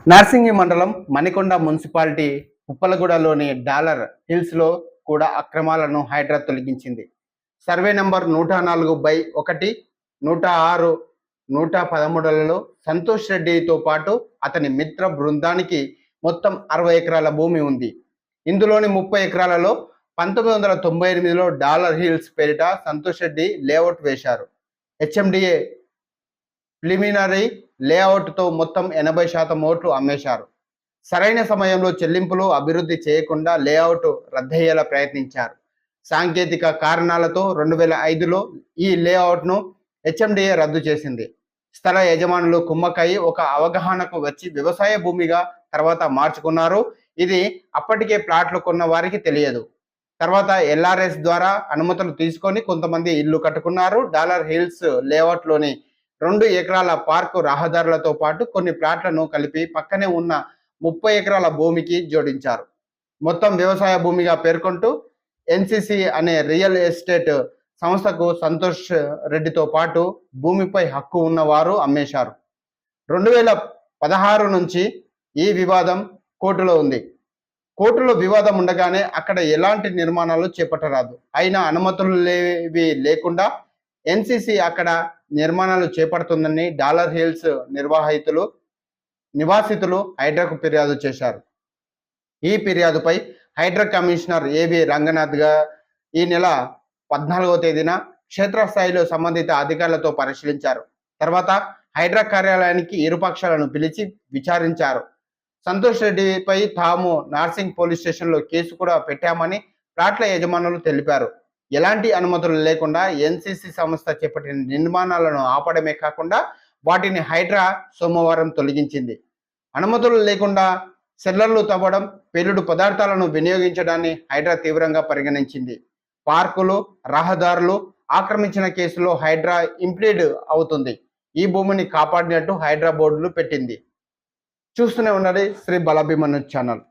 నార్సింగి మండలం Manikonda municipality ఉప్పలగూడలోని dollar హిల్స్లో కూడా అక్రమాలను హైడ్రా తొలగించింది. సర్వే నంబర్ 104/1, 106, 113లలో సంతోష్ రెడ్డితో పాటు అతని మిత్ర బృందానికి మొత్తం 60 ఎకరాల భూమి ఉంది. ఇందులోని 30 ఎకరాలలో 1998లో డాలర్ హిల్స్ పేరిట సంతోష్ రెడ్డి లేఅవుట్ వేశారు. హెచ్ఎండిఏ ప్రిలిమినరీ లేఅవుట్తో మొత్తం 80% ఓట్లు అమ్మేశారు. సరైన సమయంలో చెల్లింపులు అభివృద్ధి చేయకుండా లేఅవుట్ రద్దయ్యేలా ప్రయత్నించారు. సాంకేతిక కారణాలతో 2005లో ఈ లేఅవుట్ను హెచ్ఎండిఏ రద్దు చేసింది. స్థల యజమానులు కుమ్మక్కయి ఒక అవగాహనకు వచ్చి వ్యవసాయ భూమిగా తర్వాత మార్చుకున్నారు. ఇది అప్పటికే ప్లాట్లు కొన్న వారికి తెలియదు. తర్వాత ఎల్ఆర్ఎస్ ద్వారా అనుమతులు తీసుకొని కొంతమంది ఇల్లు కట్టుకున్నారు. డాలర్ హిల్స్ లేఅవుట్లోని 2 ఎకరాల పార్కు రహదారులతో పాటు కొన్ని ప్లాట్లను కలిపి పక్కనే ఉన్న 30 ఎకరాల భూమికి జోడించారు. మొత్తం వ్యవసాయ భూమిగా పేర్కొంటూ ఎన్సిసి అనే రియల్ ఎస్టేట్ సంస్థకు సంతోష్ రెడ్డితో పాటు భూమిపై హక్కు ఉన్నవారు అమ్మేశారు. 2016 నుంచి ఈ వివాదం కోర్టులో ఉంది. కోర్టులో వివాదం ఉండగానే అక్కడ ఎలాంటి నిర్మాణాలు చేపట్టరాదు. అయినా అనుమతులు లేకుండా ఎన్సిసి అక్కడ నిర్మాణాలు చేపడుతుందని డాలర్ హిల్స్ నివాసితులు హైడ్రాకు ఫిర్యాదు చేశారు. ఈ ఫిర్యాదుపై హైడ్రా కమిషనర్ ఏవి రంగనాథ్ ఈ నెల 14వ తేదీన క్షేత్రస్థాయిలో సంబంధిత అధికారులతో పరిశీలించారు. తర్వాత హైడ్రా కార్యాలయానికి ఇరుపక్షాలను పిలిచి విచారించారు. సంతోష్ రెడ్డిపై తాము నార్సింగ్ పోలీస్ స్టేషన్లో కేసు కూడా పెట్టామని ప్లాట్ల యజమానులు తెలిపారు. ఎలాంటి అనుమతులు లేకుండా ఎన్సిసి సంస్థ చేపట్టిన నిర్మాణాలను ఆపడమే కాకుండా వాటిని హైడ్రా సోమవారం తొలగించింది. అనుమతులు లేకుండా సెల్లర్లు తవ్వడం, పేలుడు పదార్థాలను వినియోగించడాన్ని హైడ్రా తీవ్రంగా పరిగణించింది. పార్కులు, రహదారులు ఆక్రమించిన కేసులో హైడ్రా ఇంప్లీడ్ అవుతుంది. ఈ భూమిని కాపాడినట్టు హైడ్రా బోర్డులు పెట్టింది. చూస్తూనే ఉండండి శ్రీ బలభీమను ఛానల్.